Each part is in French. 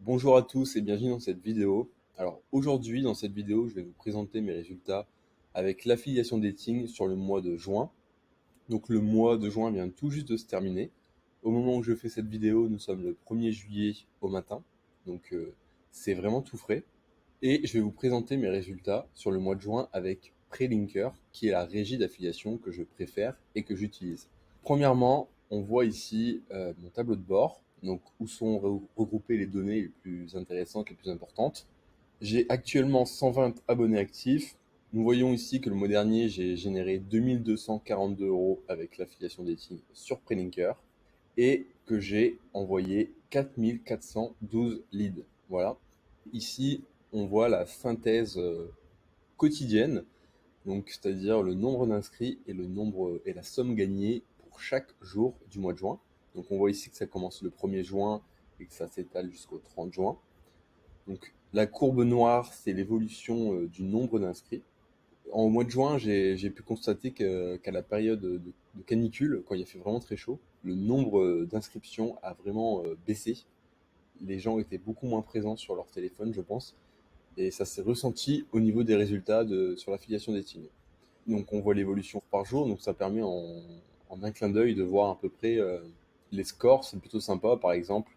Bonjour à tous et bienvenue dans cette vidéo. Alors aujourd'hui dans cette vidéo je vais vous présenter mes résultats avec l'affiliation dating sur le mois de juin. Donc le mois de juin vient tout juste de se terminer. Au moment où je fais cette vidéo nous sommes le 1er juillet au matin. Donc c'est vraiment tout frais. Et je vais vous présenter mes résultats sur le mois de juin avec Prelinker qui est la régie d'affiliation que je préfère et que j'utilise. Premièrement, on voit ici mon tableau de bord, donc où sont regroupées les données les plus intéressantes, les plus importantes. J'ai actuellement 120 abonnés actifs. Nous voyons ici que le mois dernier, j'ai généré 2242 € avec l'affiliation dating sur Prelinker et que j'ai envoyé 4412 leads. Voilà. Ici, on voit la synthèse quotidienne, donc c'est-à-dire le nombre d'inscrits et le nombre et la somme gagnée pour chaque jour du mois de juin. Donc on voit ici que ça commence le 1er juin et que ça s'étale jusqu'au 30 juin. Donc la courbe noire, c'est l'évolution du nombre d'inscrits. En mois de juin, j'ai pu constater qu'à la période de canicule, quand il a fait vraiment très chaud, le nombre d'inscriptions a vraiment baissé. Les gens étaient beaucoup moins présents sur leur téléphone, je pense, et ça s'est ressenti au niveau des résultats sur l'affiliation dating. Donc on voit l'évolution par jour, donc ça permet en un clin d'œil de voir à peu près les scores, c'est plutôt sympa. Par exemple,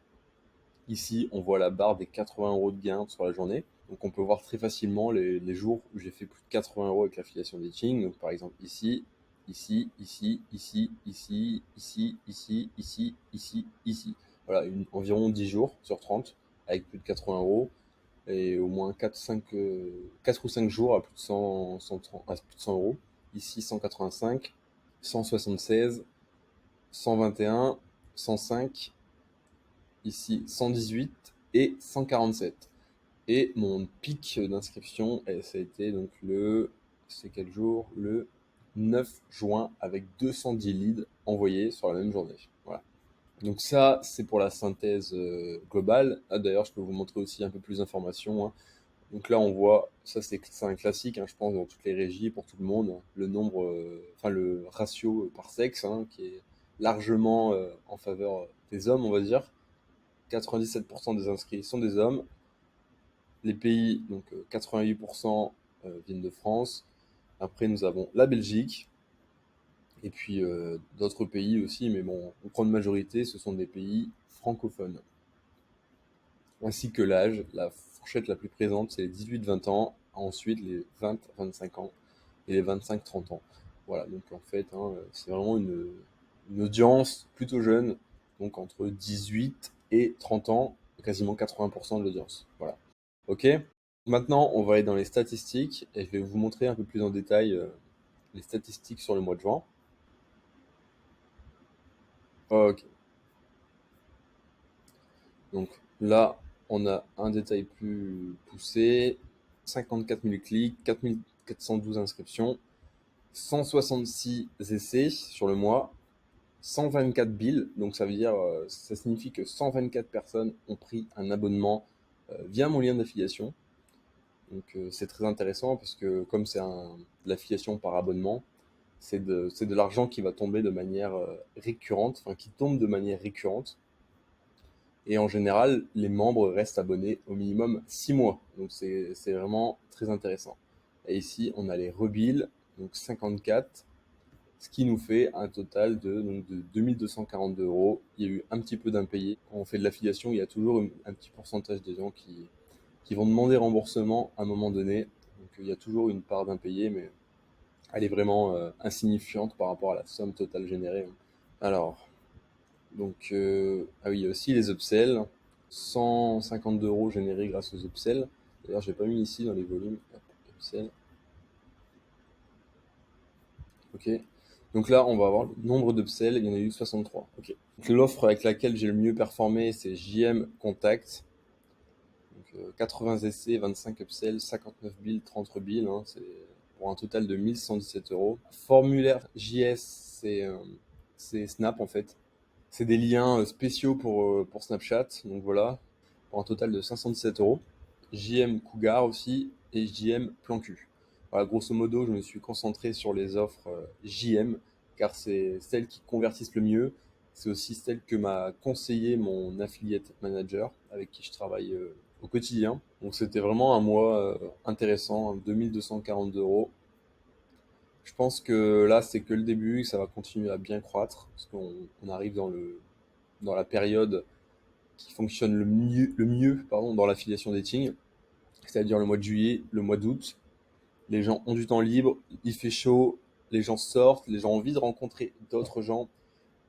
ici on voit la barre des 80 € de gain sur la journée, donc on peut voir très facilement les jours où j'ai fait plus de 80 € avec l'affiliation dating. Donc par exemple ici, ici, ici, ici, ici, ici, ici, ici, ici, ici. Voilà, environ 10 jours sur 30 avec plus de 80 € et au moins 4 ou 5 jours à plus de 100 €. Ici 185, 176, 121, 105, ici 118 et 147. Et mon pic d'inscription, ça a été donc c'est quel jour? Le 9 juin avec 210 leads envoyés sur la même journée. Voilà. Donc ça, c'est pour la synthèse globale. Ah, d'ailleurs, je peux vous montrer aussi un peu plus d'informations, hein. Donc là, on voit, ça c'est un classique, hein, je pense, dans toutes les régies, pour tout le monde, le nombre, enfin le ratio par sexe, hein, qui est largement en faveur des hommes, on va dire. 97% des inscrits sont des hommes. Les pays, donc 88% viennent de France. Après, nous avons la Belgique, et puis d'autres pays aussi, mais bon, en grande majorité, ce sont des pays francophones. Ainsi que l'âge, la fourchette la plus présente, c'est les 18-20 ans, ensuite les 20-25 ans et les 25-30 ans. Voilà, donc en fait, hein, c'est vraiment une audience plutôt jeune, donc entre 18 et 30 ans, quasiment 80% de l'audience. Voilà. Ok. Maintenant, on va aller dans les statistiques et je vais vous montrer un peu plus en détail les statistiques sur le mois de juin. Ok. Donc là, on a un détail plus poussé, 54 000 clics, 4 412 inscriptions, 166 essais sur le mois, 124 bills, donc ça veut dire, ça signifie que 124 personnes ont pris un abonnement via mon lien d'affiliation. Donc c'est très intéressant parce que comme c'est de l'affiliation par abonnement, c'est de l'argent qui va tomber de manière récurrente, enfin qui tombe de manière récurrente. Et en général, les membres restent abonnés au minimum 6 mois. Donc c'est vraiment très intéressant. Et ici, on a les rebills, donc 54, ce qui nous fait un total de 2242 €. Il y a eu un petit peu d'impayés. Quand on fait de l'affiliation, il y a toujours un petit pourcentage des gens qui vont demander remboursement à un moment donné. Donc il y a toujours une part d'impayés, mais elle est vraiment insignifiante par rapport à la somme totale générée. Alors, donc, ah oui, il y a aussi les upsells, 152 € générés grâce aux upsells. D'ailleurs, j'ai pas mis ici dans les volumes. Hop, upsell. Ok. Donc là, on va avoir le nombre d'upsells. Il y en a eu 63. Ok. Donc, l'offre avec laquelle j'ai le mieux performé, c'est JM Contact. Donc, 80 essais, 25 upsells, 59 bills, 30 rebills, hein, c'est pour un total de 1117 €. Formulaire JS, c'est Snap en fait. C'est des liens spéciaux pour Snapchat, donc voilà, pour un total de 517 €. JM Cougar aussi et JM Plan Cul. Voilà, grosso modo, je me suis concentré sur les offres JM car c'est celles qui convertissent le mieux C'est aussi celle que m'a conseillé mon affiliate manager avec qui je travaille au quotidien. Donc c'était vraiment un mois intéressant, 2242 euros. Je pense que là, c'est que le début, ça va continuer à bien croître parce qu'on arrive dans la période qui fonctionne le mieux pardon, dans l'affiliation dating, c'est-à-dire le mois de juillet, le mois d'août. Les gens ont du temps libre, il fait chaud, les gens sortent, les gens ont envie de rencontrer d'autres gens.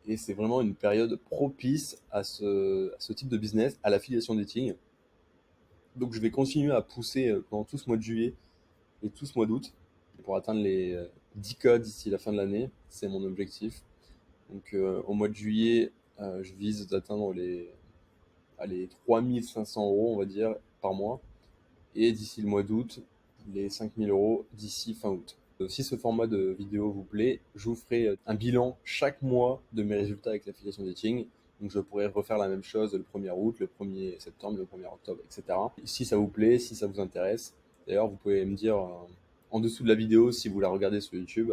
Et c'est vraiment une période propice à ce type de business, à l'affiliation dating. Donc je vais continuer à pousser pendant tout ce mois de juillet et tout ce mois d'août pour atteindre les 10 codes d'ici la fin de l'année. C'est mon objectif. Donc au mois de juillet, je vise d'atteindre les 3500 euros, on va dire, par mois. Et d'ici le mois d'août, les 5000 euros d'ici fin août. Si ce format de vidéo vous plaît, je vous ferai un bilan chaque mois de mes résultats avec l'affiliation dating. Donc je pourrais refaire la même chose le 1er août, le 1er septembre, le 1er octobre, etc. Si ça vous plaît, si ça vous intéresse. D'ailleurs, vous pouvez me dire en dessous de la vidéo si vous la regardez sur YouTube,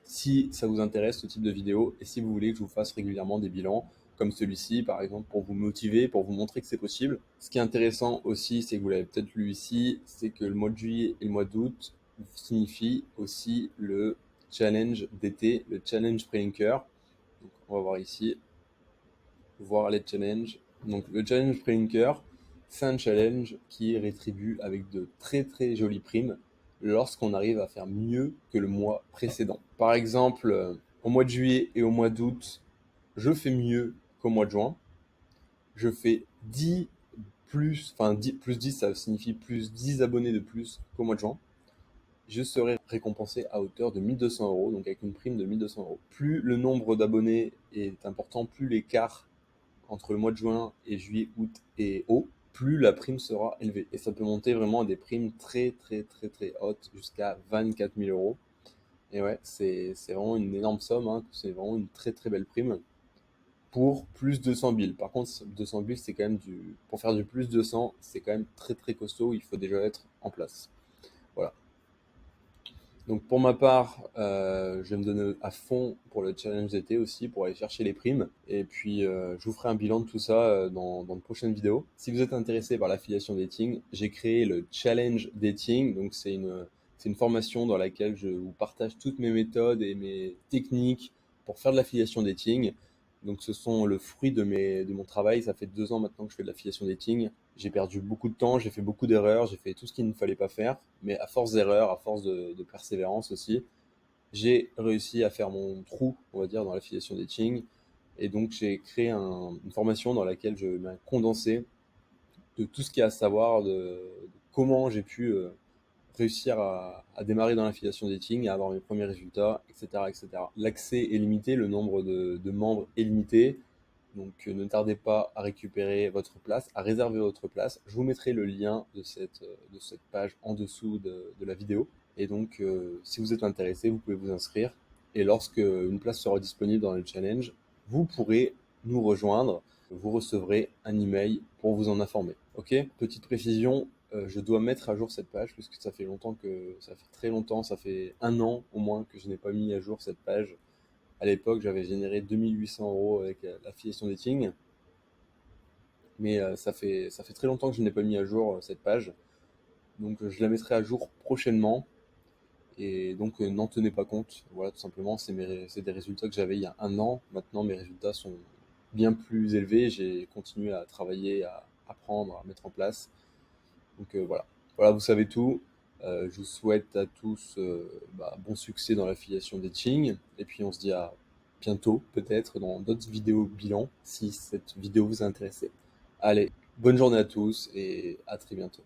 si ça vous intéresse ce type de vidéo et si vous voulez que je vous fasse régulièrement des bilans comme celui-ci, par exemple, pour vous motiver, pour vous montrer que c'est possible. Ce qui est intéressant aussi, c'est que vous l'avez peut-être lu ici, c'est que le mois de juillet et le mois d'août signifient aussi le challenge d'été, le challenge Pre-Linker. Donc, on va voir ici, voir les challenges. Donc, le challenge Pre-Linker, c'est un challenge qui rétribue avec de très très jolies primes lorsqu'on arrive à faire mieux que le mois précédent. Par exemple, au mois de juillet et au mois d'août, je fais mieux qu'au mois de juin. Je fais 10 plus, enfin 10, plus 10, ça signifie plus 10 abonnés de plus qu'au mois de juin. Je serai récompensé à hauteur de 1200 euros, donc avec une prime de 1200 euros. Plus le nombre d'abonnés est important, plus l'écart entre le mois de juin et juillet, août est haut, plus la prime sera élevée. Et ça peut monter vraiment à des primes très très très très hautes, jusqu'à 24 000 euros. Et ouais, c'est vraiment une énorme somme, hein. C'est vraiment une très très belle prime pour plus 200 billes. Par contre, 200 billes, c'est quand même pour faire du plus 200, c'est quand même très très costaud. Il faut déjà être en place. Voilà. Donc pour ma part, je vais me donner à fond pour le challenge d'été aussi, pour aller chercher les primes. Et puis, je vous ferai un bilan de tout ça dans de prochaines vidéos. Si vous êtes intéressé par l'affiliation dating, j'ai créé le challenge dating. Donc c'est une formation dans laquelle je vous partage toutes mes méthodes et mes techniques pour faire de l'affiliation dating. Donc ce sont le fruit de mon travail. Ça fait 2 ans maintenant que je fais de l'affiliation dating. J'ai perdu beaucoup de temps, j'ai fait beaucoup d'erreurs, j'ai fait tout ce qu'il ne fallait pas faire. Mais à force d'erreurs, à force de persévérance aussi, j'ai réussi à faire mon trou, on va dire, dans l'affiliation dating. Et donc j'ai créé une formation dans laquelle je mets un condensé de tout ce qu'il y a à savoir, de comment j'ai pu réussir à démarrer dans l'affiliation dating, à avoir mes premiers résultats, etc. etc. L'accès est limité, le nombre de membres est limité. Donc ne tardez pas à récupérer votre place, à réserver votre place. Je vous mettrai le lien de cette page en dessous de la vidéo. Et donc si vous êtes intéressé, vous pouvez vous inscrire. Et lorsque une place sera disponible dans le challenge, vous pourrez nous rejoindre. Vous recevrez un email pour vous en informer. Ok? Petite précision, je dois mettre à jour cette page puisque ça fait très longtemps, ça fait 1 an au moins que je n'ai pas mis à jour cette page. À l'époque, j'avais généré 2800 euros avec l'affiliation dating. Mais ça fait très longtemps que je n'ai pas mis à jour cette page. Donc je la mettrai à jour prochainement. Et donc n'en tenez pas compte. Voilà, tout simplement, c'est des résultats que j'avais il y a 1 an. Maintenant, mes résultats sont bien plus élevés. J'ai continué à travailler, à apprendre, à mettre en place. Donc voilà. Voilà, vous savez tout. Je vous souhaite à tous bon succès dans l'affiliation dating. Et puis on se dit à bientôt, peut-être dans d'autres vidéos bilan, si cette vidéo vous a intéressé. Allez, bonne journée à tous et à très bientôt.